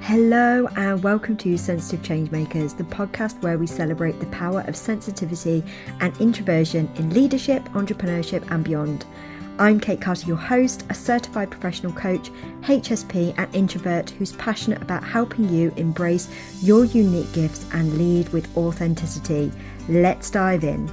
Hello and welcome to Sensitive Changemakers, the podcast where we celebrate the power of sensitivity and introversion in leadership, entrepreneurship and beyond. I'm Kate Carter, your host, a certified professional coach, HSP and introvert who's passionate about helping you embrace your unique gifts and lead with authenticity. Let's dive in.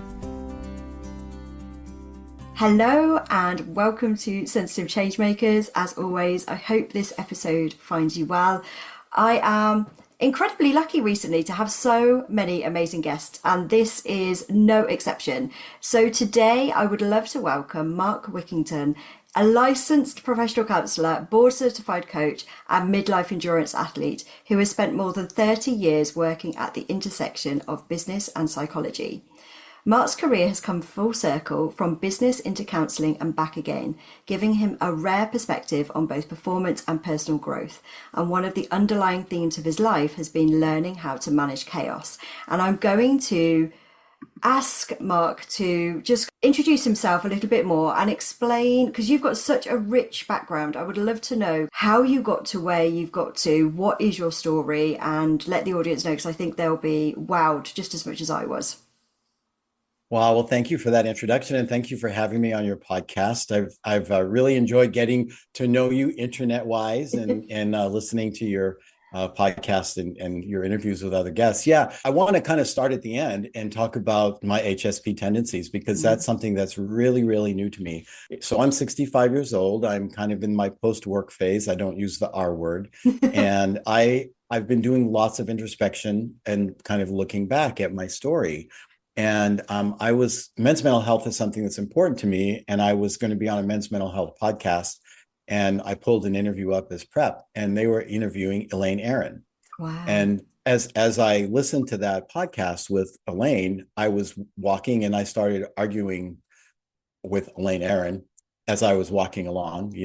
Hello and welcome to Sensitive Changemakers. As always, I hope this episode finds you well. I am incredibly lucky recently to have so many amazing guests, and this is no exception. So today I would love to welcome Mark Wigginton, a licensed professional counsellor, board certified coach and midlife endurance athlete who has spent more than 30 years working at the intersection of business and psychology. Mark's career has come full circle from business into counselling and back again, giving him a rare perspective on both performance and personal growth. And one of the underlying themes of his life has been learning how to manage chaos. And I'm going to ask Mark to just introduce himself a little bit more and explain, because you've got such a rich background. I would love to know how you got to where you've got to, what is your story, and let the audience know, because I think they'll be wowed just as much as I was. Wow. Well, thank you for that introduction, and thank you for having me on your podcast. I've really enjoyed getting to know you internet-wise and listening to your podcast and your interviews with other guests. Yeah, I want to kind of start at the end and talk about my HSP tendencies, because that's something that's really, really new to me. So I'm 65 years old. I'm kind of in my post-work phase. I don't use the R word. And I've been doing lots of introspection and kind of looking back at my story. And men's mental health is something that's important to me. And I was going to be on a men's mental health podcast. And I pulled an interview up as prep, and they were interviewing Elaine Aron. Wow. And as I listened to that podcast with Elaine, I was walking and I started arguing with Elaine Aron as I was walking along,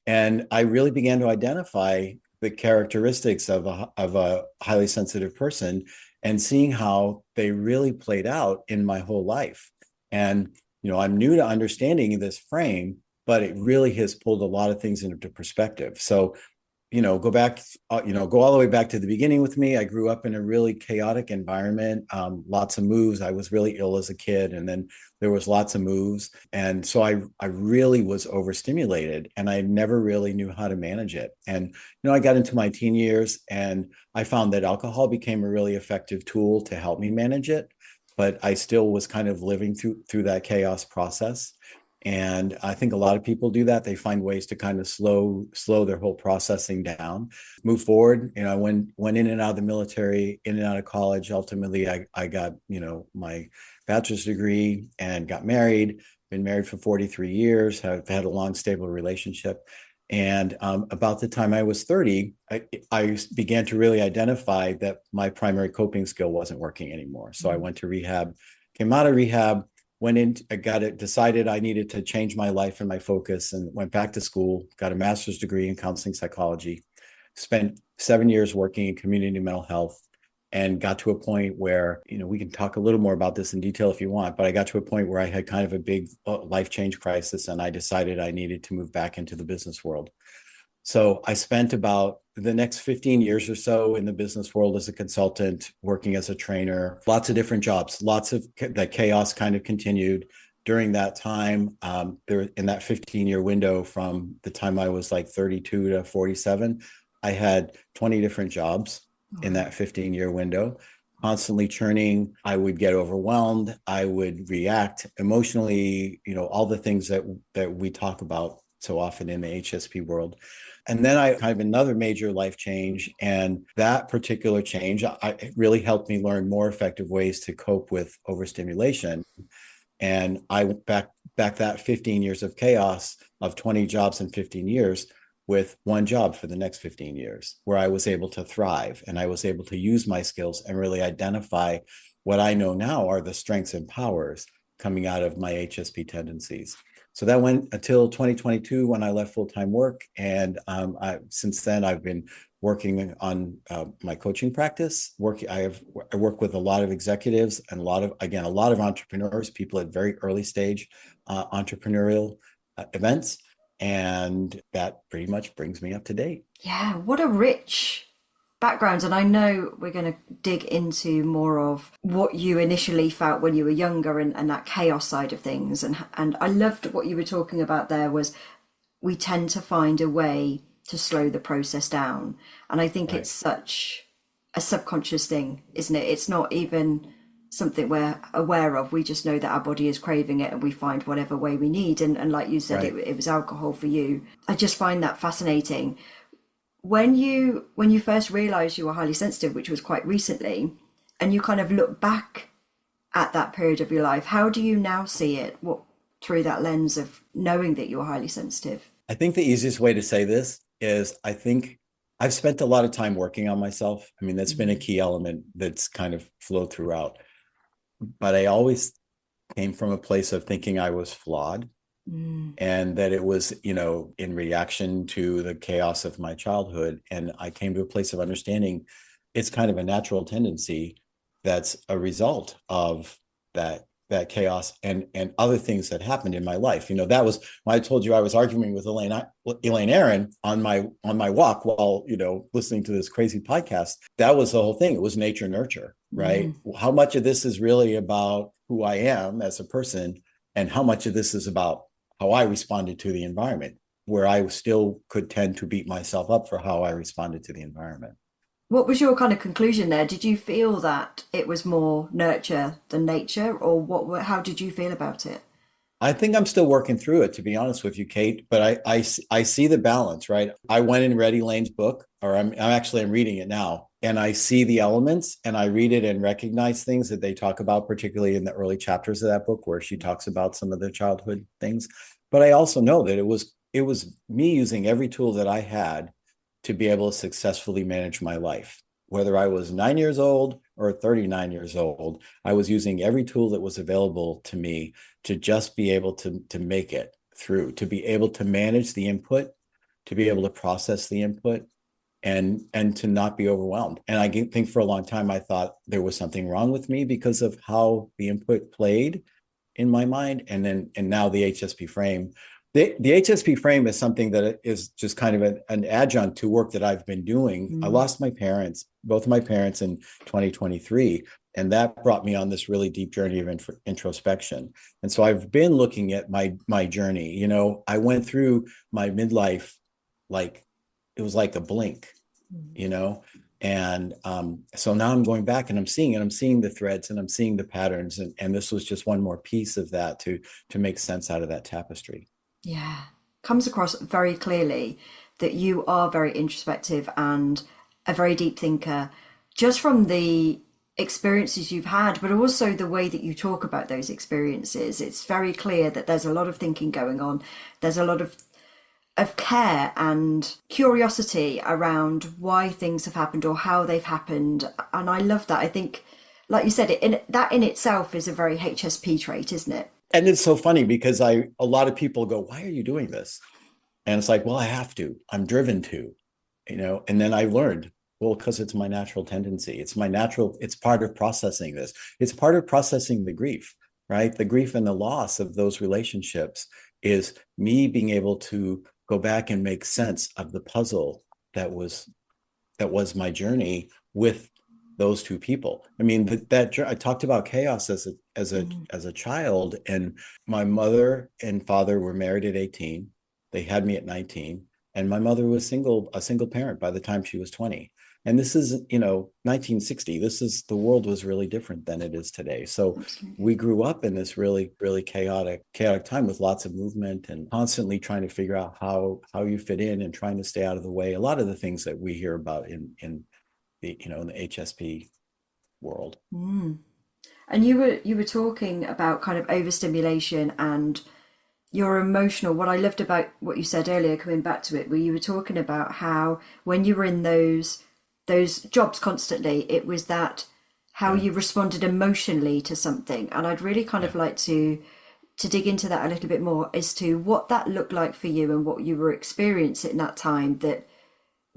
and I really began to identify the characteristics of a highly sensitive person, and seeing how they really played out in my whole life. And, I'm new to understanding this frame, but it really has pulled a lot of things into perspective. So, go back, go all the way back to the beginning with me. I grew up in a really chaotic environment, lots of moves. I was really ill as a kid, and then there was lots of moves. And so I really was overstimulated, and I never really knew how to manage it. And, I got into my teen years, and I found that alcohol became a really effective tool to help me manage it. But I still was kind of living through that chaos process. And I think a lot of people do that. They find ways to kind of slow their whole processing down, move forward. I went in and out of the military, in and out of college. Ultimately, I got, my bachelor's degree and got married, been married for 43 years, have had a long, stable relationship. And about the time I was 30, I began to really identify that my primary coping skill wasn't working anymore. So I went to rehab, came out of rehab, went in, I got it, decided I needed to change my life and my focus, and went back to school, got a master's degree in counseling psychology, spent 7 years working in community mental health, and got to a point where, we can talk a little more about this in detail if you want, but I got to a point where I had kind of a big life change crisis, and I decided I needed to move back into the business world. So I spent about the next 15 years or so in the business world as a consultant, working as a trainer, lots of different jobs, lots of that chaos kind of continued during that time. There, in that 15-year window from the time I was like 32 to 47, I had 20 different jobs in that 15-year window, constantly churning. I would get overwhelmed. I would react emotionally, all the things that we talk about so often in the HSP world. And then I kind of another major life change. And that particular change it really helped me learn more effective ways to cope with overstimulation. And I went back that 15 years of chaos of 20 jobs in 15 years with one job for the next 15 years, where I was able to thrive and I was able to use my skills and really identify what I know now are the strengths and powers coming out of my HSP tendencies. So that went until 2022 when I left full-time work. And since then, I've been working on my coaching practice. I work with a lot of executives and a lot of entrepreneurs, people at very early stage entrepreneurial events. And that pretty much brings me up to date. Yeah, what a rich background, and I know we're going to dig into more of what you initially felt when you were younger, and that chaos side of things. And I loved what you were talking about there was we tend to find a way to slow the process down. And I think it's Right. such a subconscious thing, isn't it? It's not even something we're aware of. We just know that our body is craving it and we find whatever way we need. And like you said, Right. it was alcohol for you. I just find that fascinating. When you first realized you were highly sensitive, which was quite recently, and you kind of look back at that period of your life, how do you now see it? What through that lens of knowing that you're highly sensitive? I think the easiest way to say this is I think I've spent a lot of time working on myself. I mean, that's been a Mm, key element that's kind of flowed throughout. But I always came from a place of thinking I was flawed mm, and that it was, in reaction to the chaos of my childhood. And I came to a place of understanding it's kind of a natural tendency that's a result of that chaos and other things that happened in my life. That was when I told you I was arguing with Elaine Aaron on my walk while, listening to this crazy podcast. That was the whole thing. It was nature nurture, right? mm. How much of this is really about who I am as a person, and how much of this is about how I responded to the environment, where I still could tend to beat myself up for how I responded to the environment. What was your kind of conclusion there? Did you feel that it was more nurture than nature, or how did you feel about it? I think I'm still working through it, to be honest with you, Kate. But I see the balance, right? I went and read Elaine's book, or I'm reading it now, and I see the elements, and I read it and recognize things that they talk about, particularly in the early chapters of that book, where she talks about some of the childhood things. But I also know that it was me using every tool that I had to be able to successfully manage my life, whether I was 9 years old or 39 years old. I was using every tool that was available to me to just be able to make it through, to be able to manage the input, to be able to process the input, and to not be overwhelmed. And I think for a long time I thought there was something wrong with me because of how the input played in my mind. And now the HSP frame. The HSP frame is something that is just kind of an adjunct to work that I've been doing. I Mm, lost my parents, both of my parents, in 2023, and that brought me on this really deep journey of introspection. And so I've been looking at my journey. I went through my midlife like it was like a blink, mm. you know and so now I'm going back and I'm seeing the threads and I'm seeing the patterns, and this was just one more piece of that to make sense out of that tapestry. Yeah, comes across very clearly that you are very introspective and a very deep thinker, just from the experiences you've had, but also the way that you talk about those experiences. It's very clear that there's a lot of thinking going on. There's a lot of care and curiosity around why things have happened or how they've happened. And I love that. I think, like you said, that in itself is a very HSP trait, isn't it? And it's so funny because a lot of people go, why are you doing this? And it's like, well, I have to, I'm driven to, and then I learned, well, because it's my natural tendency. It's part of processing this. It's part of processing the grief, right? The grief and the loss of those relationships is me being able to go back and make sense of the puzzle that was my journey with those two people. I mean, that I talked about chaos Mm, as a child, and my mother and father were married at 18. They had me at 19, and my mother was a single parent by the time she was 20. And this is, 1960. The world was really different than it is today. So absolutely. we grew up in this really, really chaotic time with lots of movement and constantly trying to figure out how you fit in and trying to stay out of the way. A lot of the things that we hear about in in the HSP world. Mm. And you were talking about kind of overstimulation and your emotional. What I loved about what you said earlier, coming back to it, where you were talking about how when you were in those jobs constantly, it was that how Yeah, you responded emotionally to something. And I'd really kind yeah. of like to dig into that a little bit more as to what that looked like for you and what you were experiencing in that time, that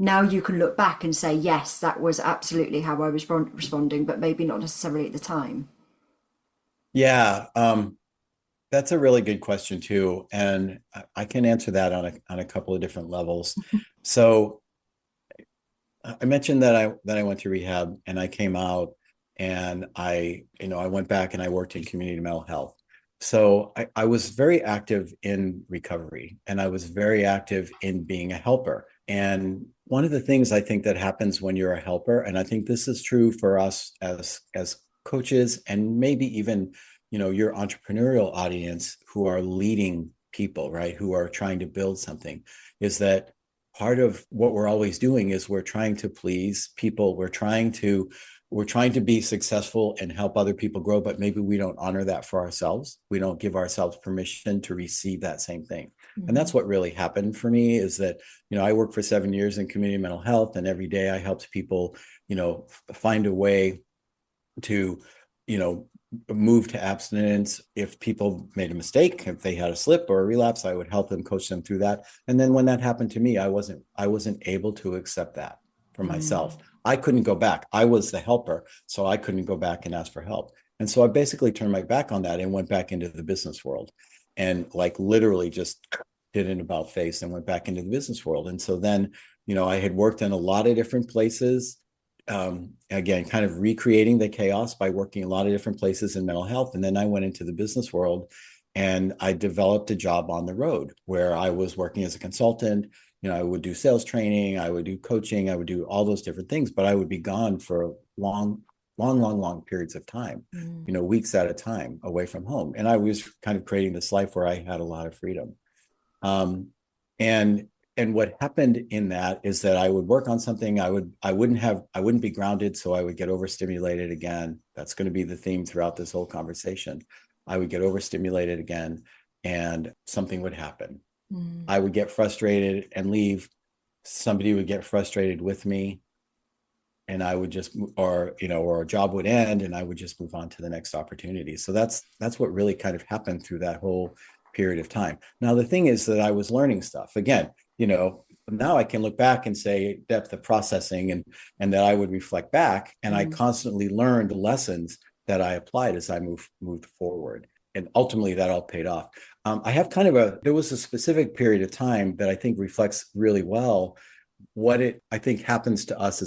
now you can look back and say, yes, that was absolutely how I was responding, but maybe not necessarily at the time. Yeah, that's a really good question too, and I can answer that on a couple of different levels. So I mentioned that I went to rehab and I came out and I went back and I worked in community mental health. So I was very active in recovery and I was very active in being a helper. And one of the things I think that happens when you're a helper, and I think this is true for us as coaches and maybe even, your entrepreneurial audience who are leading people, right? Who are trying to build something, is that part of what we're always doing is we're trying to please people. We're trying to be successful and help other people grow, but maybe we don't honor that for ourselves. We don't give ourselves permission to receive that same thing. And Mm-hmm. that's what really happened for me, is that, I worked for 7 years in community mental health, and every day I helped people, find a way to, you know, move to abstinence. If people made a mistake, if they had a slip or a relapse, I would help them, coach them through that. And then when that happened to me, I wasn't able to accept that for myself. I couldn't go back. I was the helper, so I couldn't go back and ask for help. And so I basically turned my back on that and went back into the business world, and like literally just did an about face and went back into the business world. And so then, I had worked in a lot of different places, again, kind of recreating the chaos by working a lot of different places in mental health. And then I went into the business world and I developed a job on the road where I was working as a consultant. I would do sales training, I would do coaching, I would do all those different things, but I would be gone for long, long, long, long periods of time, Mm. weeks at a time away from home. And I was kind of creating this life where I had a lot of freedom. Um, and and what happened in that is that I would work on something, I wouldn't be grounded, so I would get overstimulated again. That's going to be the theme throughout this whole conversation. I would get overstimulated again and something would happen. Mm. I would get frustrated and leave. Somebody would get frustrated with me and I would just, or a job would end and I would just move on to the next opportunity. So that's what really kind of happened through that whole period of time. Now, the thing is that I was learning stuff again, now I can look back and say depth of processing, and that I would reflect back and I Mm. constantly learned lessons that I applied as I moved forward. And ultimately that all paid off. I have there was a specific period of time that I think reflects really well what it I think happens to us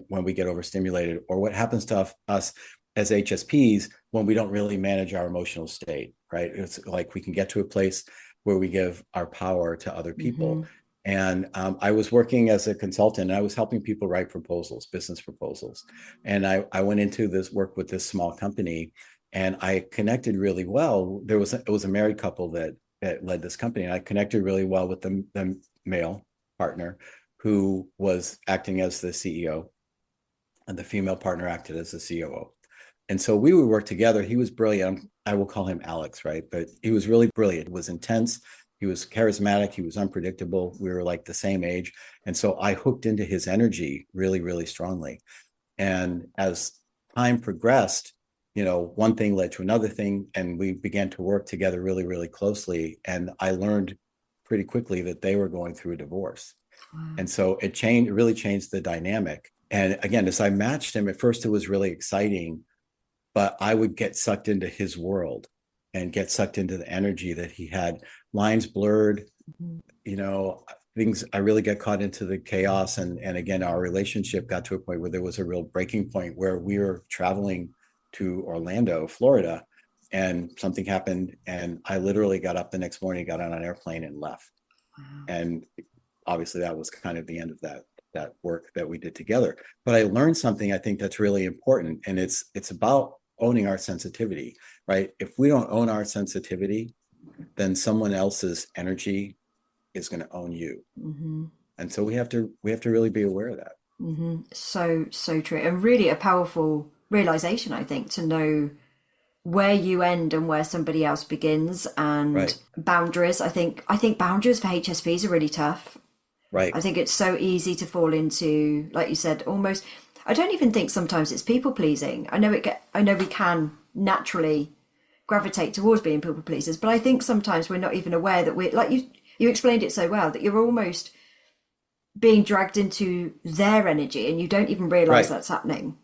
when we get overstimulated, or what happens to us as HSPs when we don't really manage our emotional state, right? It's like we can get to a place where we give our power to other Mm-hmm. people. And I was working as a consultant and I was helping people write proposals, business proposals. And I went into this work with this small company and I connected really well. It was a married couple that led this company. And I connected really well with the male partner who was acting as the CEO, and the female partner acted as the COO. And so we would work together. He was brilliant. I will call him Alex, right? But he was really brilliant. He was intense. He was charismatic. He was unpredictable. We were like the same age. And so I hooked into his energy really, really strongly. And as time progressed, one thing led to another thing, and we began to work together really, really closely. And I learned pretty quickly that they were going through a divorce. Wow. And so it really changed the dynamic. And again, as I matched him, at first it was really exciting, but I would get sucked into his world and get sucked into the energy that he had. Lines blurred, Mm-hmm. you know, things, I really got caught into the chaos. And again, our relationship got to a point where there was a real breaking point where we were traveling to Orlando, Florida, and something happened. And I literally got up the next morning, got on an airplane and left. Wow. And obviously that was kind of the end of that work that we did together. But I learned something I think that's really important, and it's about owning our sensitivity, right? If we don't own our sensitivity, then someone else's energy is going to own you. Mm-hmm. And so we have to really be aware of that. Mm-hmm. So true, and really a powerful realization, I think, to know where you end and where somebody else begins, and Right. boundaries. I think boundaries for HSPs are really tough. Right. I think it's so easy to fall into, like you said, almost. I don't even think sometimes it's people pleasing. I know we can naturally gravitate towards being people pleasers, but I think sometimes we're not even aware that we're, like you explained it so well, that you're almost being dragged into their energy and you don't even realize Right. that's happening.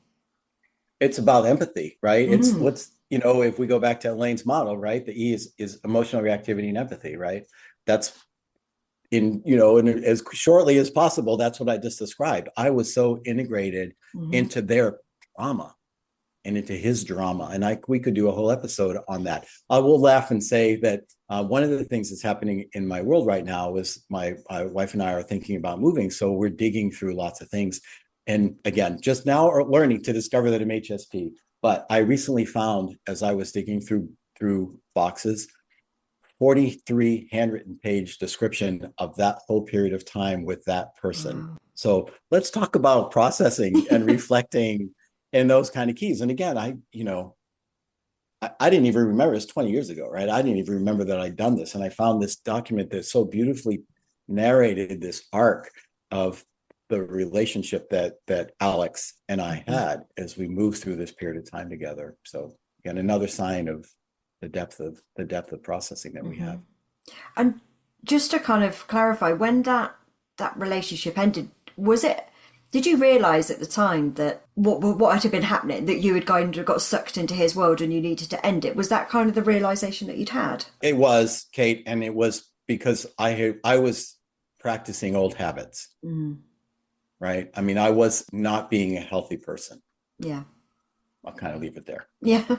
It's about empathy, right? It's Mm. what's, if we go back to Elaine's model, right? The E is emotional reactivity and empathy, right? That's in as shortly as possible, that's what I just described. I was so integrated Hmm. into their trauma and into his drama. And we could do a whole episode on that. I will laugh and say that one of the things that's happening in my world right now is my wife and I are thinking about moving. So we're digging through lots of things. And again, just now learning to discover that I'm HSP. But I recently found, as I was digging through boxes, 43 handwritten page description of that whole period of time with that person. Wow. So let's talk about processing and reflecting and those kind of keys. And again, I didn't even remember, it's 20 years ago, right? I didn't even remember that I'd done this. And I found this document that so beautifully narrated this arc of the relationship that Alex and I Hmm. had as we moved through this period of time together. So again, another sign of the depth of processing that we Hmm. have. And just to kind of clarify, when that relationship ended, was it? Did you realize at the time that what had been happening, that you had kind of got sucked into his world and you needed to end it? Was that kind of the realization that you'd had? It was, Kate, and it was because I was practicing old habits, Mm. right? I mean, I was not being a healthy person. Yeah. I'll kind of leave it there. Yeah.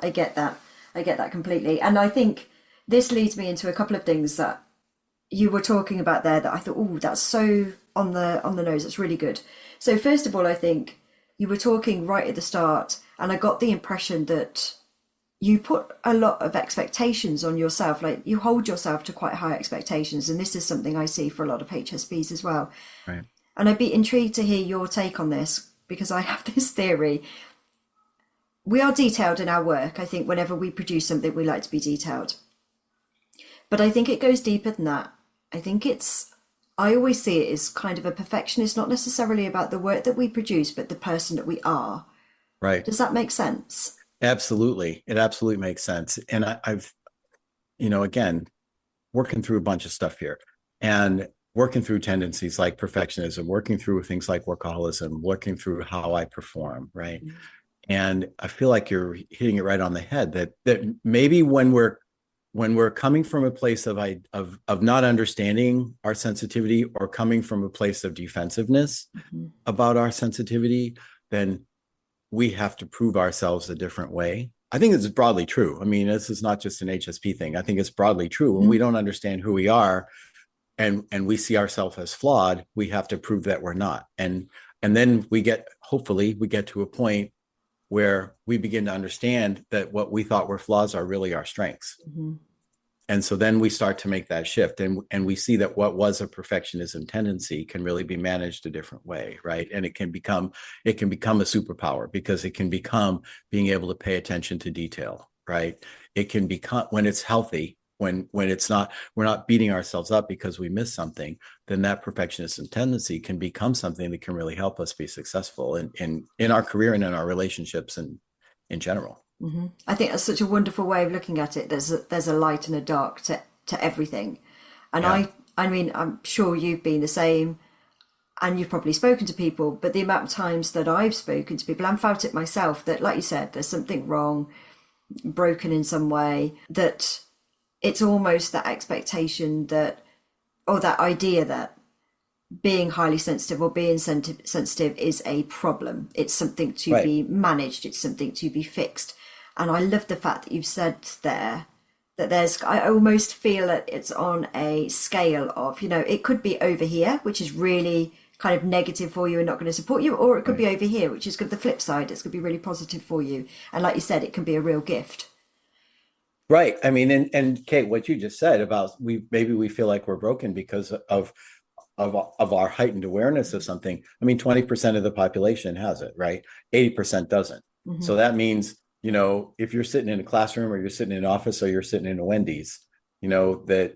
I get that. I get that completely. And I think this leads me into a couple of things that you were talking about there that I thought, oh, that's so on the nose. It's really good. So first of all, I think you were talking right at the start, and I got the impression that you put a lot of expectations on yourself. Like you hold yourself to quite high expectations, and this is something I see for a lot of HSPs as well. Right. And I'd be intrigued to hear your take on this because I have this theory. We are detailed in our work. I think whenever we produce something, we like to be detailed. But I think it goes deeper than that. I think I always see it as kind of a perfectionist, not necessarily about the work that we produce, but the person that we are. Right. Does that make sense? Absolutely. It absolutely makes sense. And I've, again, working through a bunch of stuff here and working through tendencies like perfectionism, working through things like workaholism, working through how I perform, right? And I feel like you're hitting it right on the head that maybe when we're coming from a place of not understanding our sensitivity or coming from a place of defensiveness Mm-hmm. about our sensitivity, then we have to prove ourselves a different way. I think it's broadly true. I mean, this is not just an HSP thing. I think it's broadly true. When we don't understand who we are and we see ourselves as flawed, we have to prove that we're not. And then hopefully we get to a point where we begin to understand that what we thought were flaws are really our strengths. Mm-hmm. And so then we start to make that shift and we see that what was a perfectionism tendency can really be managed a different way, right? And it can become a superpower because it can become being able to pay attention to detail, right? It can become, when it's healthy, when it's not, we're not beating ourselves up because we missed something, then that perfectionism tendency can become something that can really help us be successful in our career and in our relationships and in general. Mm-hmm. I think that's such a wonderful way of looking at it. There's a light and a dark to everything, and Yeah. I mean I'm sure you've been the same, and you've probably spoken to people. But the amount of times that I've spoken to people and felt it myself, that like you said, there's something wrong, broken in some way. That it's almost that expectation that, or that idea that being highly sensitive or being sensitive is a problem. It's something to Right. be managed. It's something to be fixed. And I love the fact that you've said there that I almost feel that it's on a scale of, it could be over here, which is really kind of negative for you and not going to support you, or it could Right. be over here, which is good. The flip side, it's going to be really positive for you. And like you said, it can be a real gift. Right. I mean, and Kate, what you just said about we feel like we're broken because of our heightened awareness of something. I mean, 20% of the population has it, right? 80% doesn't. Hmm. So that means, if you're sitting in a classroom or you're sitting in an office or you're sitting in a Wendy's, that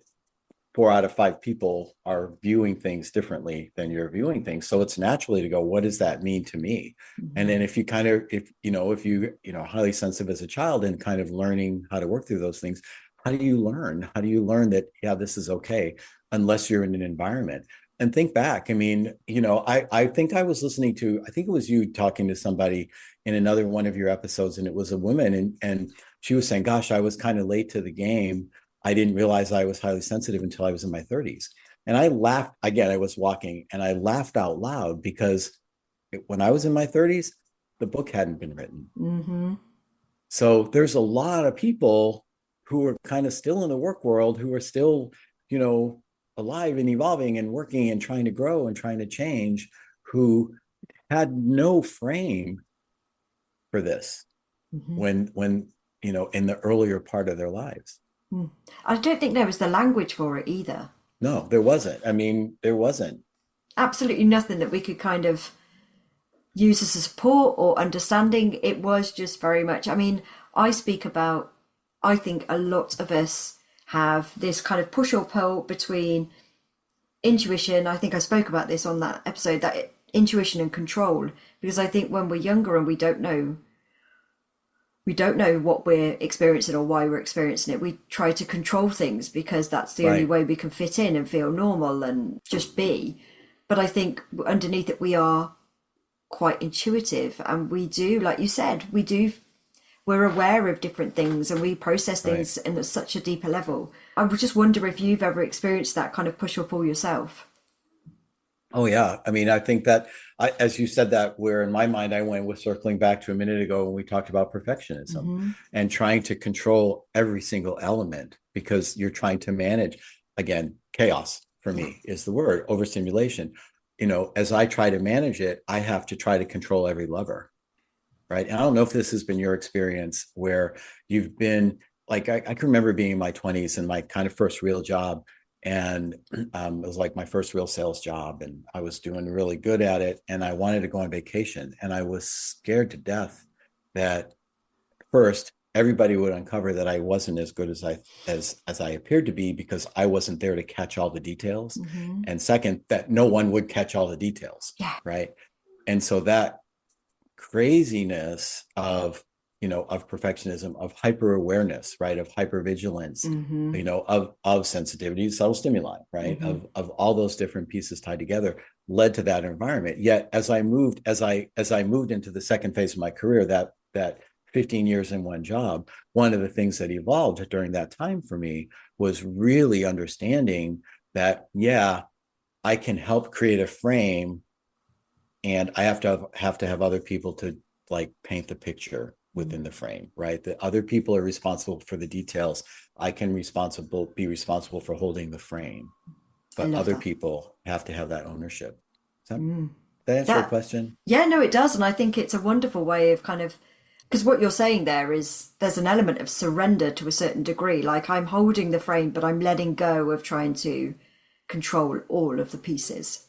4 out of 5 people are viewing things differently than you're viewing things. So it's naturally to go, what does that mean to me? And then if you kind of, if you highly sensitive as a child and kind of learning how to work through those things, how do you learn? How do you learn that, yeah, this is okay, unless you're in an environment? And think back. I mean, I think I was listening to, I think it was you talking to somebody in another one of your episodes, and it was a woman, and she was saying, gosh, I was kind of late to the game. I didn't realize I was highly sensitive until I was in my 30s. And I laughed again. I was walking and I laughed out loud because when I was in my 30s, the book hadn't been written. Mm-hmm. So there's a lot of people who are kind of still in the work world, who are still, you know, alive and evolving and working and trying to grow and trying to change, who had no frame for this Mm-hmm. when in the earlier part of their lives. Mm. I don't think there was the language for it either. No, there wasn't. I mean, there wasn't. Absolutely nothing that we could kind of use as a support or understanding. It was just very much, I mean, I speak about, I think a lot of us have this kind of push or pull between intuition. I think I spoke about this on that episode, that intuition and control, because I think when we're younger and we don't know what we're experiencing or why we're experiencing it, we try to control things because that's the only Right. way we can fit in and feel normal and just be. But I think underneath it we are quite intuitive, and we do, like you said, we're aware of different things and we process Right. things in such a deeper level. I would just wonder if you've ever experienced that kind of push or pull yourself. Oh yeah. I mean, I think that as you said that, where in my mind I went with circling back to a minute ago when we talked about perfectionism Mm-hmm. and trying to control every single element because you're trying to manage, again, chaos for Yeah. me is the word, overstimulation. As I try to manage it, I have to try to control every lever. Right. And I don't know if this has been your experience where you've been like, I can remember being in my 20s and my kind of first real job. And it was like my first real sales job. And I was doing really good at it. And I wanted to go on vacation. And I was scared to death that first, everybody would uncover that I wasn't as good as I appeared to be because I wasn't there to catch all the details. Mm-hmm. And second, that no one would catch all the details. Yeah. Right. And so that craziness of perfectionism, of hyper awareness, right, of hypervigilance, Mm-hmm. of sensitivity to subtle stimuli, right, Mm-hmm. of all those different pieces tied together led to that environment. Yet as I moved into the second phase of my career, that 15 years in one job, one of the things that evolved during that time for me was really understanding that, yeah, I can help create a frame, and I have to have other people to like paint the picture within the frame, right? That other people are responsible for the details. I can be responsible for holding the frame, I but love other that. people have to have that ownership. Does Mm. that answer your That, question? yeah, no, it does. And I think it's a wonderful way of kind of, because what you're saying there is there's an element of surrender to a certain degree. Like I'm holding the frame, but I'm letting go of trying to control all of the pieces.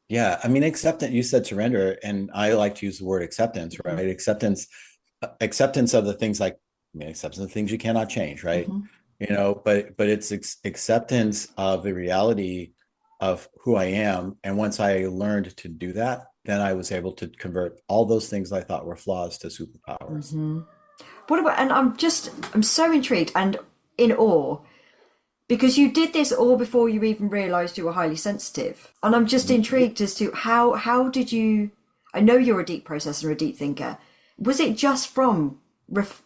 Yeah, I mean, acceptance. You said surrender, and I like to use the word acceptance, Mm-hmm. right? Acceptance of the things like, I mean, acceptance of the things you cannot change, right? Mm-hmm. But it's acceptance of the reality of who I am. And once I learned to do that, then I was able to convert all those things I thought were flaws to superpowers. Mm-hmm. What about, and I'm so intrigued and in awe because you did this all before you even realized you were highly sensitive. And I'm just intrigued as to how did you, I know you're a deep processor, a deep thinker. Was it just from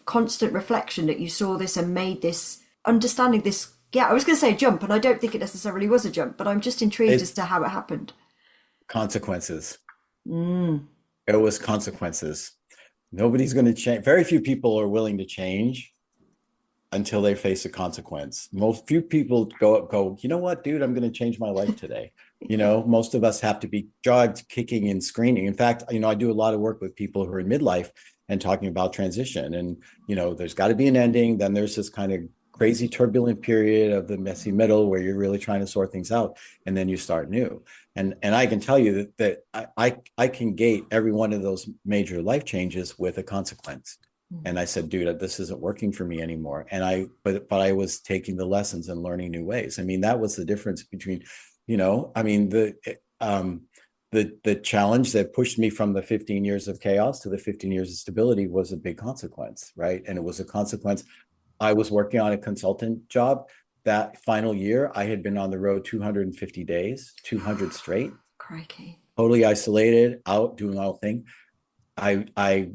constant reflection that you saw this and made this understanding this? Yeah, I was going to say jump, and I don't think it necessarily was a jump, but I'm just intrigued as It to how it happened. consequences. Mm. It was consequences. Nobody's going to change. Very few people are willing to change until they face a consequence. Most few people go, you know what, dude, I'm going to change my life today. Most of us have to be jogged, kicking and screaming. In fact, I do a lot of work with people who are in midlife and talking about transition. And, there's got to be an ending. Then there's this kind of crazy turbulent period of the messy middle where you're really trying to sort things out. And then you start new. And I can tell you that I can gate every one of those major life changes with a consequence. And I said, dude, this isn't working for me anymore. But I was taking the lessons and learning new ways. I mean, that was the difference between, I mean, the challenge that pushed me from the 15 years of chaos to the 15 years of stability was a big consequence, right? And it was a consequence. I was working on a consultant job. That final year, I had been on the road 250 days, 200 straight, Crikey. totally isolated, out doing all thing. I I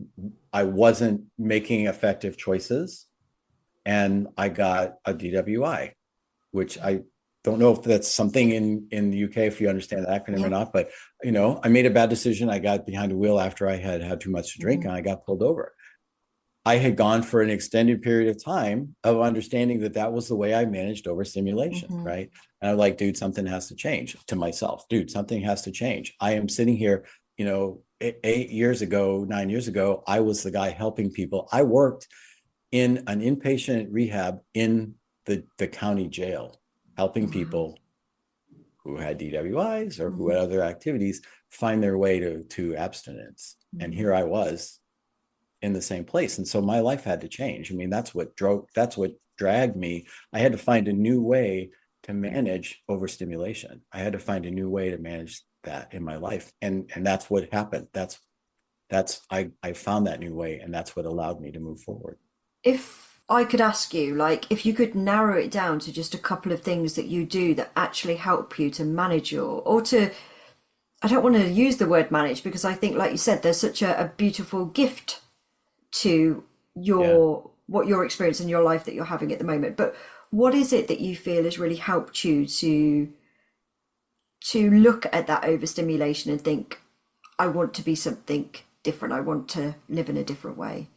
I wasn't making effective choices, and I got a DWI, which don't know if that's something in the UK, if you understand the acronym or Yeah. not, but I made a bad decision. I got behind the wheel after I had too much to drink, Hmm. and I got pulled over. I had gone for an extended period of time of understanding that that was the way I managed overstimulation, Hmm. right? And I'm like, dude, something has to change. To myself, dude, something has to change. I am sitting here, 8 years ago, 9 years ago, I was the guy helping people. I worked in an inpatient rehab in the county jail, helping Wow. people who had DWIs or who Hmm. had other activities find their way to abstinence. And Hmm. here I was in the same place. And so my life had to change. I mean, that's what dragged me. I had to find a new way to manage overstimulation. I had to find a new way to manage that in my life. And that's what happened. I found that new way, and that's what allowed me to move forward. If I could ask you, like, if you could narrow it down to just a couple of things that you do that actually help you to manage or to, I don't want to use the word manage because I think, like you said, there's such a beautiful gift to Yeah. what your experience in your life that you're having at the moment. But what is it that you feel has really helped you to look at that overstimulation and think, I want to be something different. I want to live in a different way.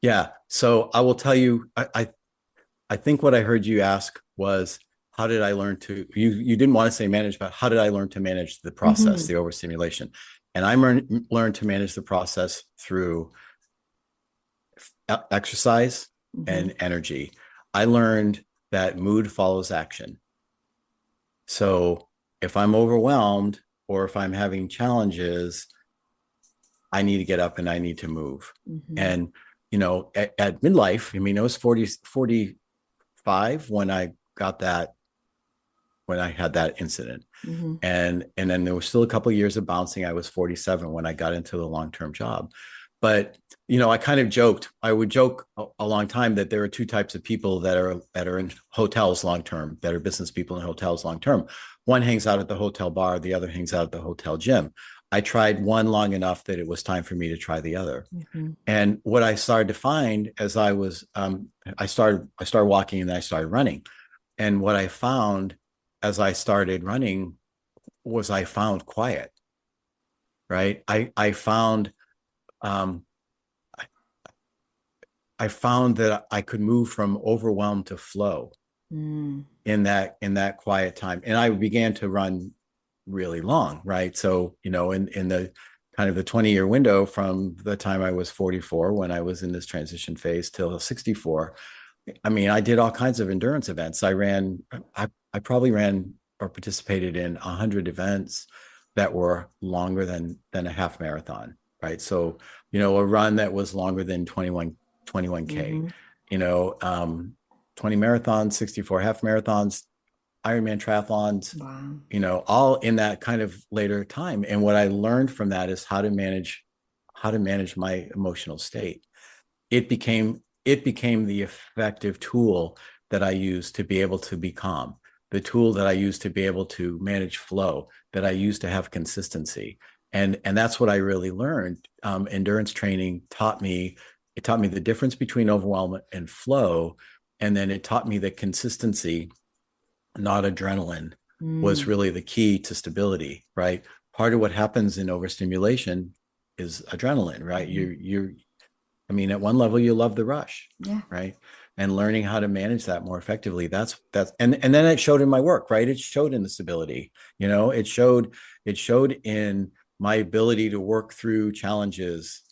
Yeah. So I will tell you, I think what I heard you ask was, how did I learn to, you didn't want to say manage, but how did I learn to manage the process, Hmm. the overstimulation? And learned to manage the process through exercise Hmm. and energy. I learned that mood follows action. So if I'm overwhelmed or if I'm having challenges, I need to get up and I need to move. Hmm. And, at midlife, I mean, I was 45 when I had that incident. Hmm. And then there was still a couple of years of bouncing. I was 47 when I got into the long-term job. But I kind of joked. I would joke a long time that there are two types of people that are in hotels long term, that are business people in hotels long term. One hangs out at the hotel bar, the other hangs out at the hotel gym. I tried one long enough that it was time for me to try the other. Hmm. And what I started to find as I started walking and then I started running. And what I found as I started running was I found quiet, right? Um, I found that I could move from overwhelm to flow Mm. in that quiet time. And I began to run really long, right? So, in the kind of the 20-year window from the time I was 44 when I was in this transition phase till 64, I mean, I did all kinds of endurance events. I probably ran or participated in 100 events that were longer than a half marathon, right? So, a run that was longer than 21K, Hmm. you know, um, 20 marathons, 64 half marathons, Ironman triathlons, Wow. all in that kind of later time. And what I learned from that is how to manage my emotional state. It became the effective tool that I use to be able to be calm, the tool that I use to be able to manage flow, that I use to have consistency. And that's what I really learned. Endurance training taught me the difference between overwhelm and flow. And then it taught me that consistency, not adrenaline, was Mm. really the key to stability, right? Part of what happens in overstimulation is adrenaline, right? Hmm. I mean, at one level, you love the rush, Yeah. right? And learning how to manage that more effectively. And then it showed in my work, right? It showed in the stability. It showed in my ability to work through challenges.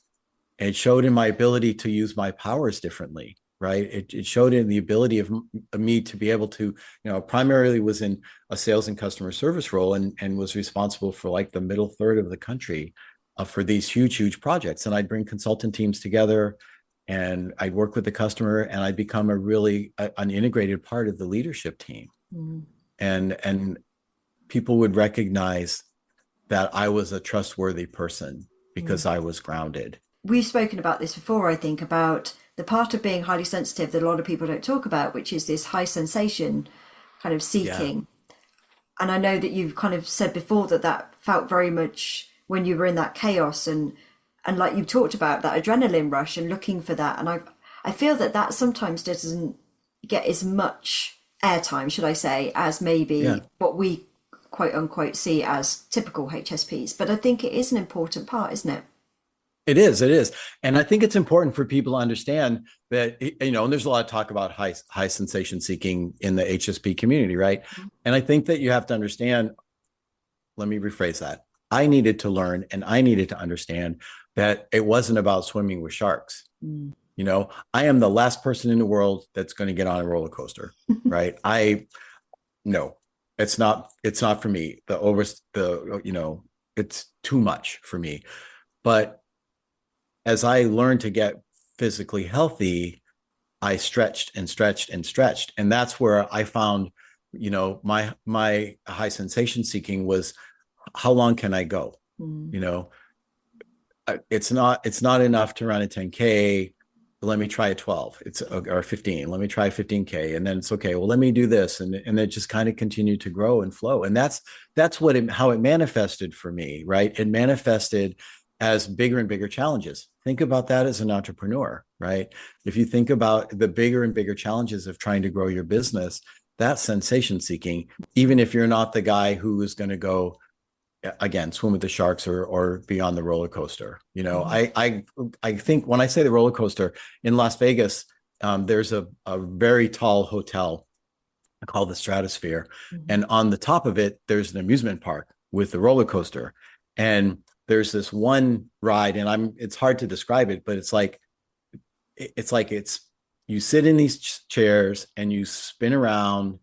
It showed in my ability to use my powers differently, right? It showed in the ability of me to be able to, primarily was in a sales and customer service role and was responsible for like the middle third of the country for these huge, huge projects. And I'd bring consultant teams together and I'd work with the customer and I'd become an integrated part of the leadership team. Mm. And people would recognize that I was a trustworthy person Mm. because I was grounded. We've spoken about this before, I think, about the part of being highly sensitive that a lot of people don't talk about, which is this high sensation kind of Yeah. seeking. And I know that you've kind of said before that that felt very much when you were in that chaos and like you talked about that adrenaline rush and looking for that. And I feel that that sometimes doesn't get as much airtime, should I say, as Yeah. maybe what we quote unquote see as typical HSPs. But I think it is an important part, isn't it? It is, it is. And I think it's important for people to understand that, and there's a lot of talk about high sensation seeking in the HSP community, right? And I think that you have to understand, let me rephrase that. I needed to learn and I needed to understand that it wasn't about swimming with sharks. Mm. I am the last person in the world that's going to get on a roller coaster, right? No, it's not for me. It's too much for me. But as I learned to get physically healthy, I stretched and stretched and stretched. And that's where I found, my high sensation seeking was, how long can I go? Mm. You know, it's not enough to run a 10K. Let me try a 12. Or 15. Let me try 15K. And then it's okay. Well, let me do this. And it just kind of continued to grow and flow. And that's how it manifested for me, right? It manifested as bigger and bigger challenges. Think about that as an entrepreneur, right? If you think about the bigger and bigger challenges of trying to grow your business, that's sensation seeking, even if you're not the guy who is going to go, again, swim with the sharks or be on the roller coaster. Mm-hmm. I think when I say the roller coaster in Las Vegas, there's a very tall hotel called the Stratosphere, Mm-hmm. and on the top of it there's an amusement park with the roller coaster, and there's this one ride, and it's hard to describe it, but it's you sit in these chairs and you spin around,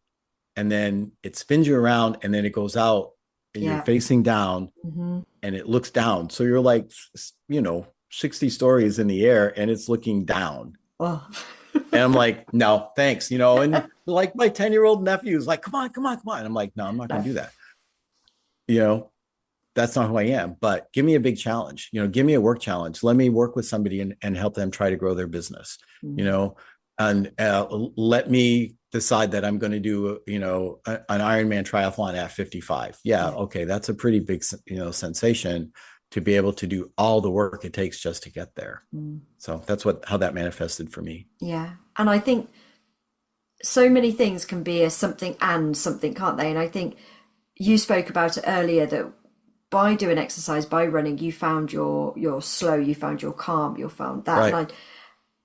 and then it spins you around, and then it goes out and you're Yeah. facing down Mm-hmm. and it looks down. So you're like, 60 stories in the air and it's looking down. Oh. And I'm like, no, thanks. And like my 10-year-old nephew is like, come on, come on, come on. And I'm like, no, I'm not going No. to do that. You know, that's not who I am, but give me a big challenge, give me a work challenge. Let me work with somebody and help them try to grow their business, you Mm. know, and let me decide that I'm going to do, an Ironman triathlon at 55. Yeah. Yeah. Okay. That's a pretty big, sensation to be able to do all the work it takes just to get there. Mm. So that's how that manifested for me. Yeah. And I think so many things can be a something and something, can't they? And I think you spoke about it earlier that by doing exercise, by running, you found your slow, you found your calm, you found that. Right.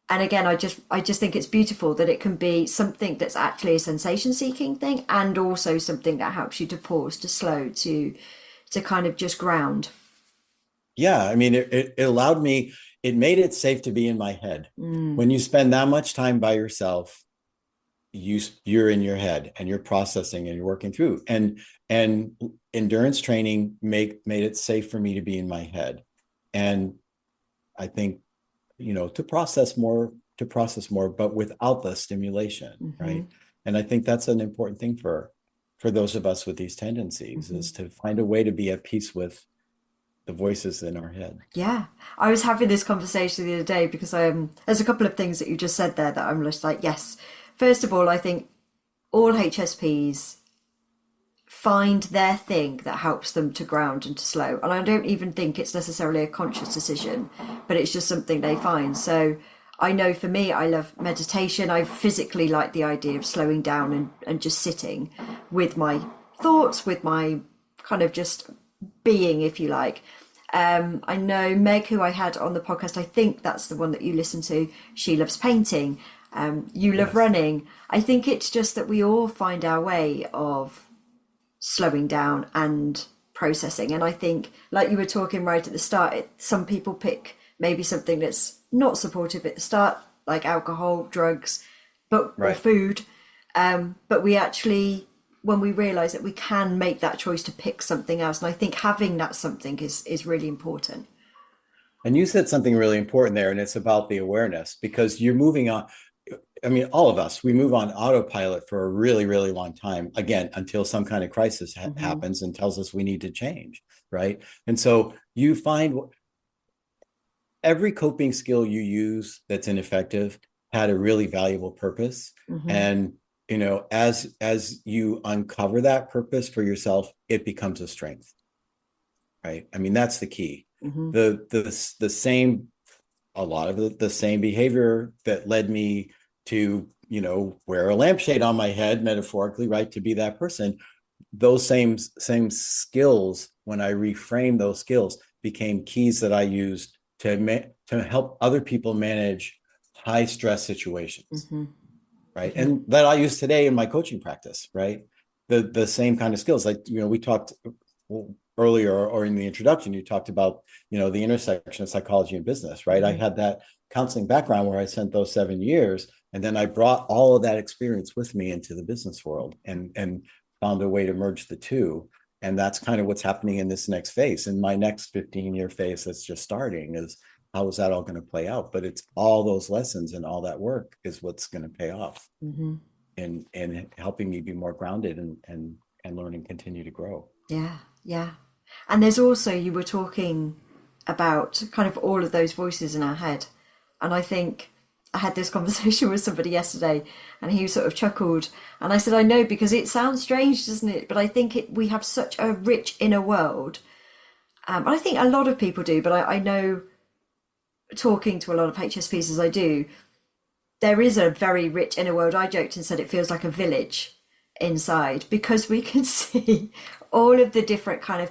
And again, I just think it's beautiful that it can be something that's actually a sensation seeking thing, and also something that helps you to pause, to slow, to kind of just ground. Yeah. I mean, it allowed me, it made it safe to be in my head. Mm. When you spend that much time by yourself, you're in your head and you're processing and you're working through, and endurance training made it safe for me to be in my head. And I think, to process more, but without the stimulation, Hmm. right? And I think that's an important thing for those of us with these tendencies, Hmm. is to find a way to be at peace with the voices in our head. Yeah, I was having this conversation the other day because there's a couple of things that you just said there that I'm just like, yes. First of all, I think all HSPs find their thing that helps them to ground and to slow. And I don't even think it's necessarily a conscious decision, but it's just something they find. So I know for me, I love meditation. I physically like the idea of slowing down and just sitting with my thoughts, with my kind of just being, if you like. I know Meg, who I had on the podcast, I think that's the one that you listen to. She loves painting. You love Yes. running. I think it's just that we all find our way of slowing down and processing. And I think, like you were talking right at the start, some people pick maybe something that's not supportive at the start, like alcohol, drugs, or Right. food. But we actually, when we realize that we can make that choice to pick something else, and I think having that something is really important. And you said something really important there, and it's about the awareness, because you're moving on. I mean, all of us, we move on autopilot for a really, really long time, again, until some kind of crisis Hmm. happens and tells us we need to change, right? And so you find every coping skill you use that's ineffective had a really valuable purpose. Hmm. And, as you uncover that purpose for yourself, it becomes a strength, right? I mean, that's the key. Hmm. The same, a lot of the same behavior that led me to, wear a lampshade on my head, metaphorically, right, to be that person. Those same skills, when I reframe those skills, became keys that I used to help other people manage high stress situations, Mm-hmm. right? Mm-hmm. And that I use today in my coaching practice, right? The same kind of skills. Like, we talked earlier, or in the introduction, you talked about, the intersection of psychology and business, right? I Mm-hmm. had that counseling background where I spent those 7 years, and then I brought all of that experience with me into the business world, and found a way to merge the two. And that's kind of what's happening in this next phase. In my next 15-year phase that's just starting, is how is that all going to play out? But it's all those lessons and all that work is what's going to pay off Mm-hmm. in helping me be more grounded, and learn and continue to grow. Yeah, yeah. And there's also, you were talking about kind of all of those voices in our head. And I think I had this conversation with somebody yesterday, and he sort of chuckled. And I said, I know, because it sounds strange, doesn't it? But I think we have such a rich inner world. I think a lot of people do, but I know, talking to a lot of HSPs as I do, there is a very rich inner world. I joked and said it feels like a village inside, because we can see all of the different kind of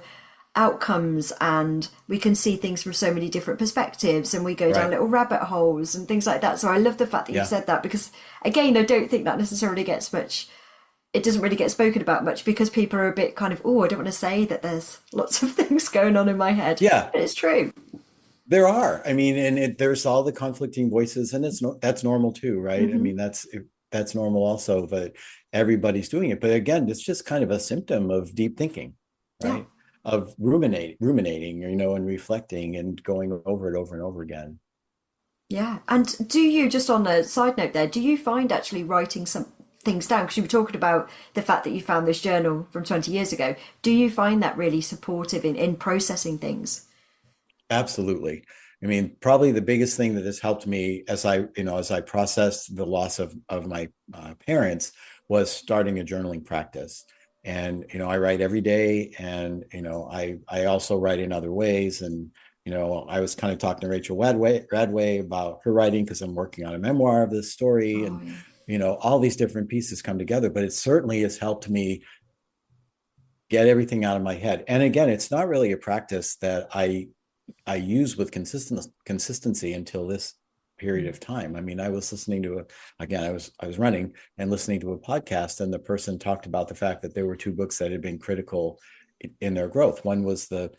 outcomes, and we can see things from so many different perspectives, and we go down Right. little rabbit holes and things like that. So I love the fact that you've Yeah. said that, because again, I don't think that necessarily gets much, it doesn't really get spoken about much, because people are a bit kind of, oh, I don't want to say that there's lots of things going on in my head, Yeah. but it's true. There are. I mean, and there's all the conflicting voices, and that's normal too, right? I Hmm. mean, that's normal also, but everybody's doing it. But again, it's just kind of a symptom of deep thinking, Yeah. right? Of ruminating, and reflecting and going over it over and over again. Yeah. And do you, just on a side note there, do you find actually writing some things down? Because you were talking about the fact that you found this journal from 20 years ago. Do you find that really supportive in processing things? Absolutely. I mean, probably the biggest thing that has helped me as I processed the loss of my parents, was starting a journaling practice. And I write every day, and I also write in other ways. And I was kind of talking to Rachel Radway about her writing, because I'm working on a memoir of this story, Oh, and yeah. all these different pieces come together. But it certainly has helped me get everything out of my head. And again, it's not really a practice that I use with consistency until this period Mm. of time. I mean, I was listening to I was running and listening to a podcast, and the person talked about the fact that there were two books that had been critical in their growth. One was the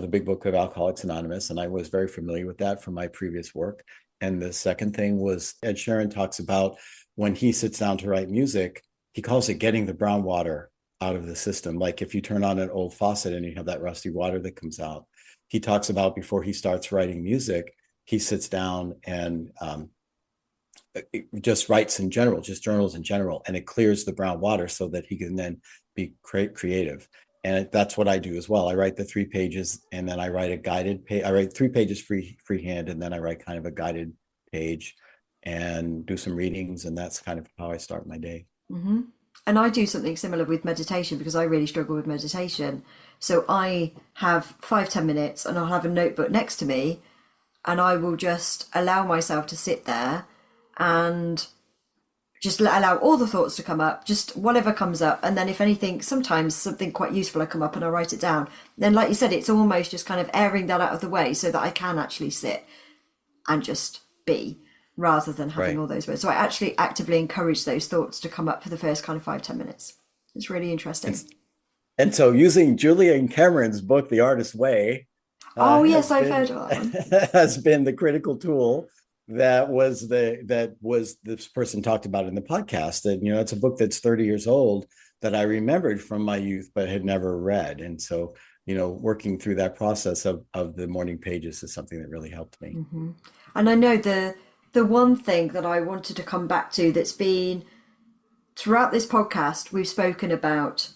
big book of Alcoholics Anonymous, and I was very familiar with that from my previous work. And the second thing was, Ed Sheeran talks about, when he sits down to write music, he calls it getting the brown water out of the system. Like if you turn on an old faucet and you have that rusty water that comes out. He talks about, before he starts writing music, he sits down and just writes in general, just journals in general, and it clears the brown water so that he can then be creative. And that's what I do as well. I write the 3 pages, and then I write a guided page. I write 3 pages freehand, and then I write kind of a guided page and do some readings. And that's kind of how I start my day. Hmm. And I do something similar with meditation, because I really struggle with meditation. So I have 5, 10 minutes, and I'll have a notebook next to me, and I will just allow myself to sit there and just allow all the thoughts to come up, just whatever comes up. And then if anything, sometimes something quite useful will come up, and I write it down. Then, like you said, it's almost just kind of airing that out of the way, so that I can actually sit and just be, rather than having Right. all those words. So I actually actively encourage those thoughts to come up for the first kind of 5, 10 minutes. It's really interesting. And, and so, using Julia Cameron's book, The Artist's Way, Oh yes, has I've been heard of that one. has been the critical tool that was this person talked about in the podcast. And it's a book that's 30 years old, that I remembered from my youth but had never read. And so, working through that process of the morning pages is something that really helped me. Hmm. And I know the one thing that I wanted to come back to, that's been throughout this podcast, we've spoken about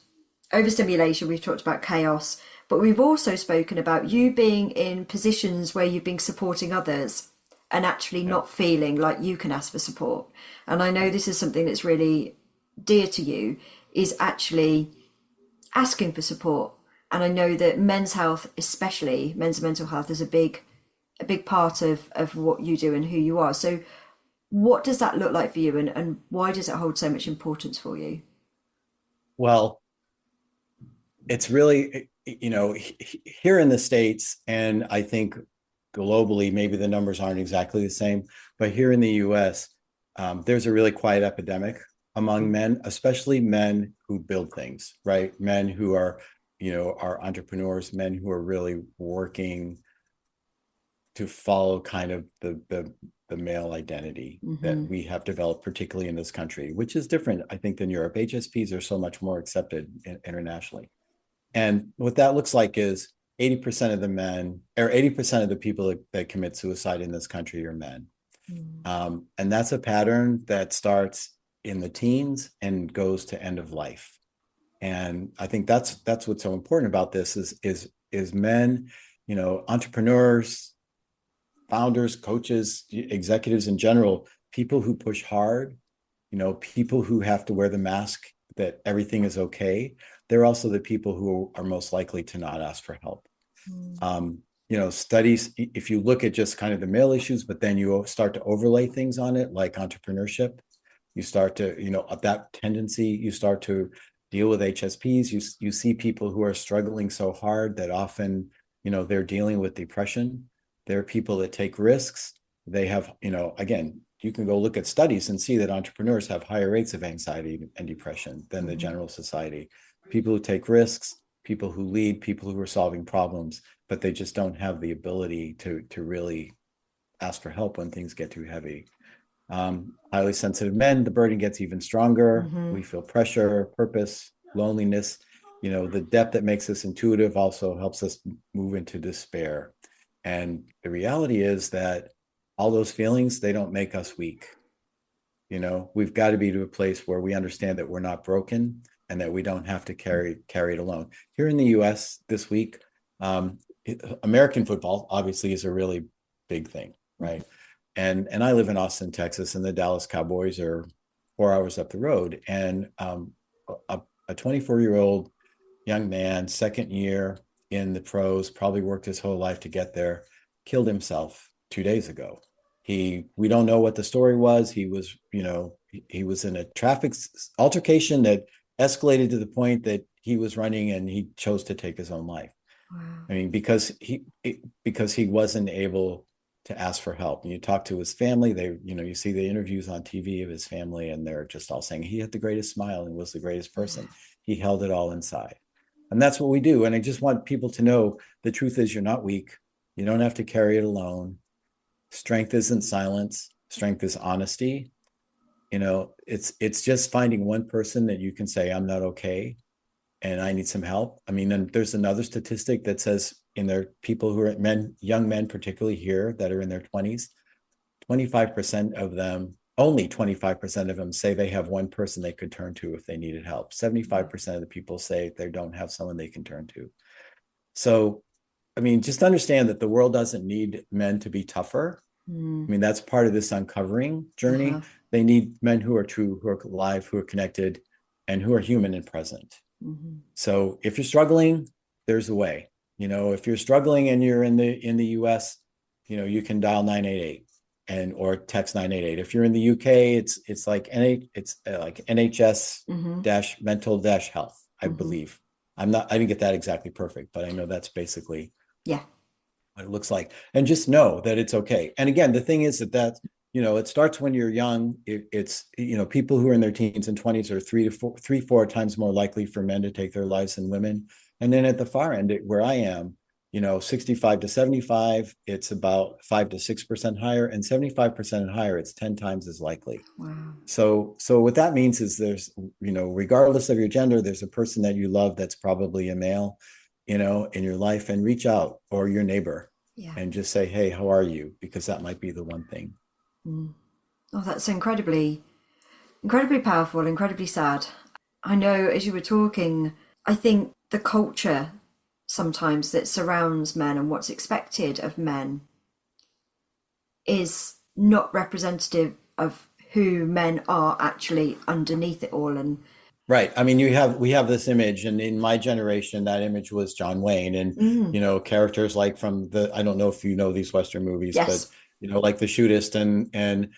overstimulation, we've talked about chaos, but we've also spoken about you being in positions where you've been supporting others, and actually Yeah. not feeling like you can ask for support. And I know this is something that's really dear to you, is actually asking for support. And I know that men's health, especially men's mental health, is a big part of what you do and who you are. So What does that look like for you, and why does it hold so much importance for you? Well, it's really, here in the States, and I think globally, maybe the numbers aren't exactly the same, but here in the US, there's a really quiet epidemic among men, especially men who build things, right? Men who are entrepreneurs, men who are really working to follow kind of the male identity that Mm-hmm. we have developed, particularly in this country, which is different, I think, than Europe. HSPs are so much more accepted internationally. And what that looks like is 80% of the men, or 80% of the people that commit suicide in this country are men. And that's a pattern that starts in the teens and goes to end of life. And I think that's what's so important about this is men, entrepreneurs, founders, coaches, executives in general, people who push hard, people who have to wear the mask that everything is okay. They're also the people who are most likely to not ask for help. Studies, if you look at just kind of the male issues, but then you start to overlay things on it, like entrepreneurship, you start to, that tendency, you start to deal with HSPs. You see people who are struggling so hard that often, they're dealing with depression. There are people that take risks. They have, again, you can go look at studies and see that entrepreneurs have higher rates of anxiety and depression than the general society. People who take risks, people who lead, people who are solving problems, but they just don't have the ability to really ask for help when things get too heavy. Highly sensitive men, the burden gets even stronger. Mm-hmm. We feel pressure, purpose, loneliness. The depth that makes us intuitive also helps us move into despair. And the reality is that all those feelings, they don't make us weak. We've got to be to a place where we understand that we're not broken and that we don't have to carry it alone. Here in the US this week, American football obviously is a really big thing, right? And I live in Austin, Texas, and the Dallas Cowboys are 4 hours up the road. And a 24-year-old young man, second year in the pros, probably worked his whole life to get there, killed himself 2 days ago. We don't know what the story was. He was in a traffic altercation that escalated to the point that he was running and he chose to take his own life. Wow. I mean, because he wasn't able to ask for help. And you talk to his family, you see the interviews on TV of his family, and they're just all saying he had the greatest smile and was the greatest person. He held it all inside. And that's what we do. And I just want people to know the truth is you're not weak. You don't have to carry it alone. Strength isn't silence. Strength is honesty. It's just finding one person that you can say, I'm not okay and I need some help. I mean, and there's another statistic that says in their people who are young men, particularly here that are in their 20s, 25% of them, only 25% of them say they have one person they could turn to if they needed help. 75% of the people say they don't have someone they can turn to. So, I mean, just understand that the world doesn't need men to be tougher. I mean, that's part of this uncovering journey. Uh-huh. They need men who are true, who are alive, who are connected, and who are human and present. So if you're struggling, there's a way. If you're struggling and you're in the US, you can dial 988 or text 988. If you're in the UK, it's like NHS dash mental dash health, I believe. I didn't get that exactly perfect, but I know that's basically Yeah. what it looks like. And just know that it's okay. And again, the thing is that it starts when you're young. It's people who are in their teens and 20s are 4 times more likely for men to take their lives than women. And then at the far end, where I am, 65 to 75, it's about 5 to 6% higher, and 75% and higher, it's 10 times as likely. Wow. So what that means is there's, regardless of your gender, there's a person that you love that's probably a male, in your life, and reach out, or your neighbor, Yeah. and just say, hey, how are you? Because that might be the one thing. Oh, that's incredibly powerful, incredibly sad. I know as you were talking, I think the culture sometimes that surrounds men and what's expected of men is not representative of who men are actually underneath it all. And Right. I mean, we have this image, and in my generation, that image was John Wayne, and characters like from I don't know if you know these Western movies, but yes. like the shootist and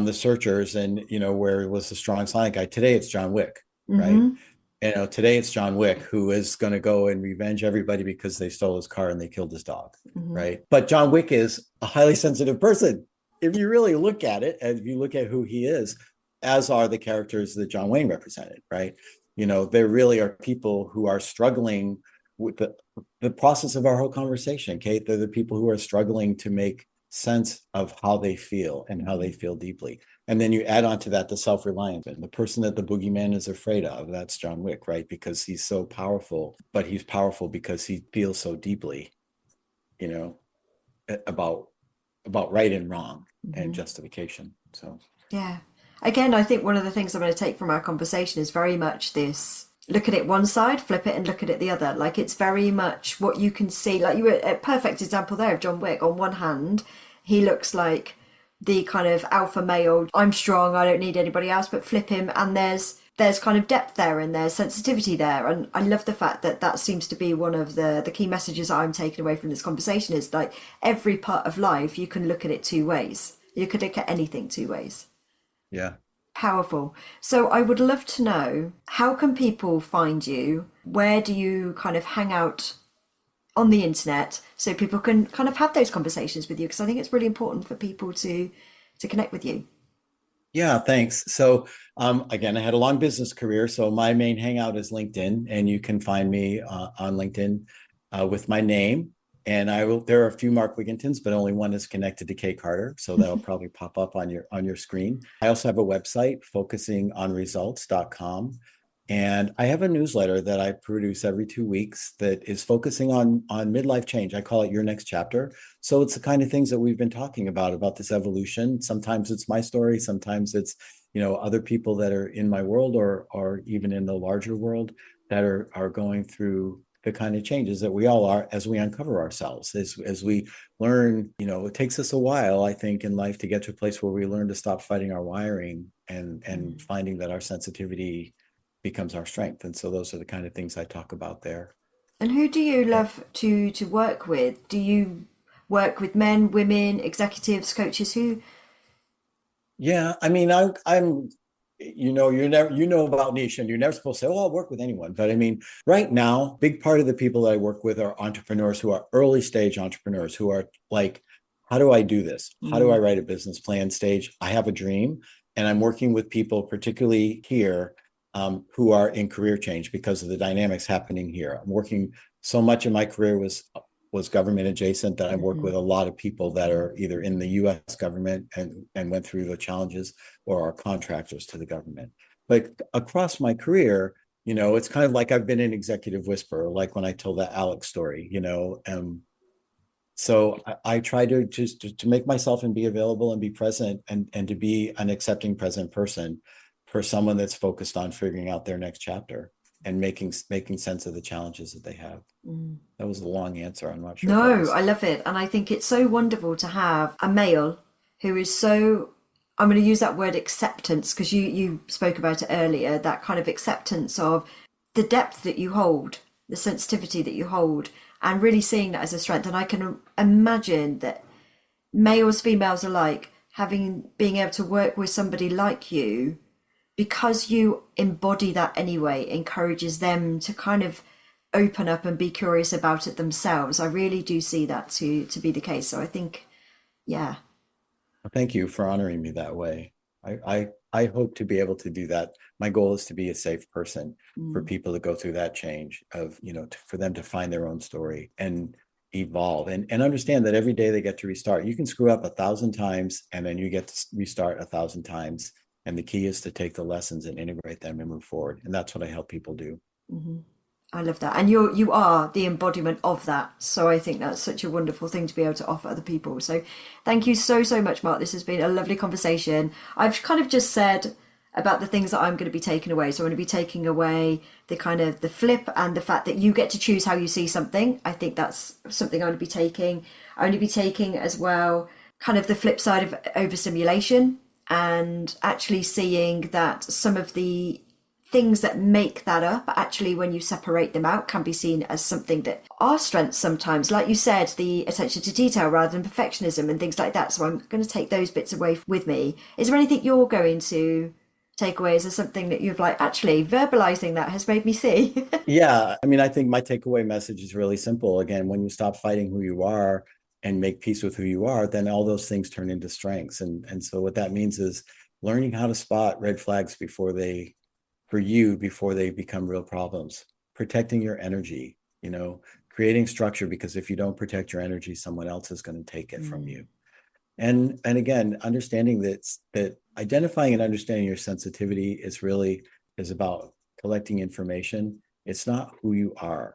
the searchers, and where it was the strong silent guy. Today it's John Wick, right? Mm-hmm. Today it's John Wick who is going to go and revenge everybody because they stole his car and they killed his dog, Mm-hmm. right? But John Wick is a highly sensitive person. If you really look at it, and if you look at who he is, as are the characters that John Wayne represented, right? There really are people who are struggling with the process of our whole conversation, Kate. They're the people who are struggling to make sense of how they feel and how they feel deeply. And then you add on to that the self-reliance, and the person that the boogeyman is afraid of, that's John Wick, right? Because he's so powerful, but he's powerful because he feels so deeply, you know, about right and wrong and Mm-hmm. justification. So Yeah. Again, I think one of the things I'm going to take from our conversation is very much this look at it one side, flip it, and look at it the other. Like it's very much what you can see. Like you were a perfect example there of John Wick. On one hand, he looks like the kind of alpha male, I'm strong, I don't need anybody else, but flip him and there's kind of depth there and there's sensitivity there. And I love the fact that that seems to be one of the key messages I'm taking away from this conversation is like every part of life, you can look at it two ways. You could look at anything two ways. yeah. Powerful. So I would love to know, how can people find you? Where do you kind of hang out on the internet so people can kind of have those conversations with you? Because I think it's really important for people to connect with you. Yeah, thanks. So, again, I had a long business career. So my main hangout is LinkedIn, and you can find me on LinkedIn with my name. And there are a few Mark Wiggintons, but only one is connected to Kay Carter. So that'll probably pop up on your screen. I also have a website, focusingonresults.com. And I have a newsletter that I produce every 2 weeks that is focusing on midlife change. I call it Your Next Chapter. So it's the kind of things that we've been talking about this evolution. Sometimes it's my story, sometimes it's other people that are in my world or even in the larger world that are going through the kind of changes that we all are as we uncover ourselves, as we learn. It takes us a while, I think, in life to get to a place where we learn to stop fighting our wiring and finding that our sensitivity becomes our strength. And so those are the kind of things I talk about there. And who do you love to work with? Do you work with men, women, executives, coaches? Who? Yeah, I mean, I'm you're never, about niche, and you're never supposed to say, oh, I'll work with anyone. But I mean, right now, big part of the people that I work with are entrepreneurs who are early stage entrepreneurs who are like, how do I do this? How do I Mm, write a business plan stage? I have a dream, and I'm working with people, particularly here, who are in career change because of the dynamics happening here. I'm working so much of my career was government adjacent that I work mhm. with a lot of people that are either in the US government and went through the challenges or are contractors to the government. But across my career, it's kind of like I've been an executive whisperer, like when I told that Alex story, so I try to just to make myself and be available and be present and to be an accepting present person for someone that's focused on figuring out their next chapter and making sense of the challenges that they have. That was a long answer. I'm not sure if that No, was. I love it. And I think it's so wonderful to have a male who is so, I'm going to use that word acceptance because you spoke about it earlier, that kind of acceptance of the depth that you hold, the sensitivity that you hold, and really seeing that as a strength. And I can imagine that males, females alike, being able to work with somebody like you because you embody that anyway, encourages them to kind of open up and be curious about it themselves. I really do see that to be the case. So I think, yeah. Thank you for honoring me that way. I hope to be able to do that. My goal is to be a safe person for Mm. people to go through that change of, for them to find their own story and evolve and understand that every day they get to restart. You can screw up 1,000 times and then you get to restart 1,000 times. And the key is to take the lessons and integrate them and move forward. And that's what I help people do. Hmm. I love that. And you are the embodiment of that. So I think that's such a wonderful thing to be able to offer other people. So thank you so much, Mark. This has been a lovely conversation. I've kind of just said about the things that I'm going to be taking away. So I'm going to be taking away the kind of the flip and the fact that you get to choose how you see something. I think that's something I'm going to be taking. I'm going to be taking as well kind of the flip side of overstimulation and actually seeing that some of the things that make that up, actually, when you separate them out, can be seen as something that are strengths sometimes. Like you said, the attention to detail rather than perfectionism and things like that. So I'm going to take those bits away with me. Is there anything you're going to take away as something that you've like, actually, verbalizing that has made me see? Yeah, I mean, I think my takeaway message is really simple. Again, when you stop fighting who you are and make peace with who you are, then all those things turn into strengths. And so what that means is learning how to spot red flags before they become real problems, protecting your energy, creating structure, because if you don't protect your energy, someone else is going to take it from you. And again, understanding that identifying and understanding your sensitivity is about collecting information. It's not who you are.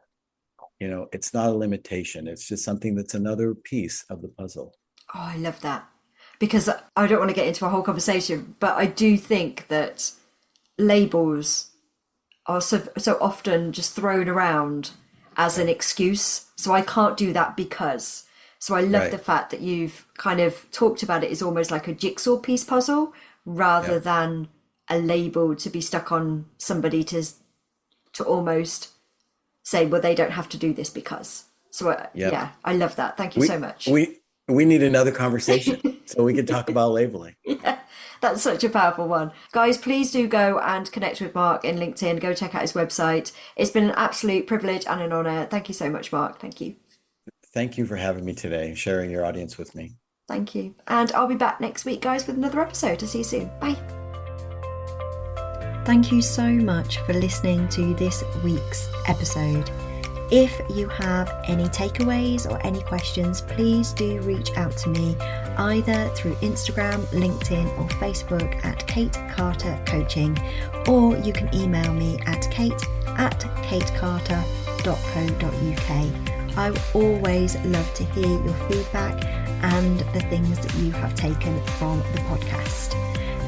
It's not a limitation. It's just something that's another piece of the puzzle. Oh, I love that. Because I don't want to get into a whole conversation, but I do think that labels are so often just thrown around as an excuse. So I can't do that because. So I love the fact that you've kind of talked about it as almost like a jigsaw piece puzzle rather than a label to be stuck on somebody to almost say, well, they don't have to do this because. So yeah, I love that. Thank you so much. We need another conversation so we can talk about labeling. Yeah, that's such a powerful one. Guys, please do go and connect with Mark in LinkedIn. Go check out his website. It's been an absolute privilege and an honor. Thank you so much, Mark. Thank you. Thank you for having me today and sharing your audience with me. Thank you. And I'll be back next week, guys, with another episode. To see you soon. Bye. Thank you so much for listening to this week's episode. If you have any takeaways or any questions, please do reach out to me either through Instagram, LinkedIn or Facebook at Kate Carter Coaching, or you can email me at kate@katecarter.co.uk. I always love to hear your feedback and the things that you have taken from the podcast.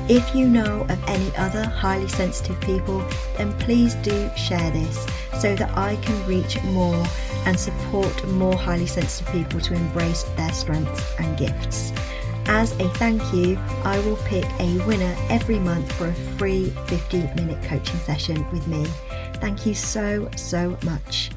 If you know of any other highly sensitive people, then please do share this so that I can reach more and support more highly sensitive people to embrace their strengths and gifts. As a thank you, I will pick a winner every month for a free 50-minute coaching session with me. Thank you so much.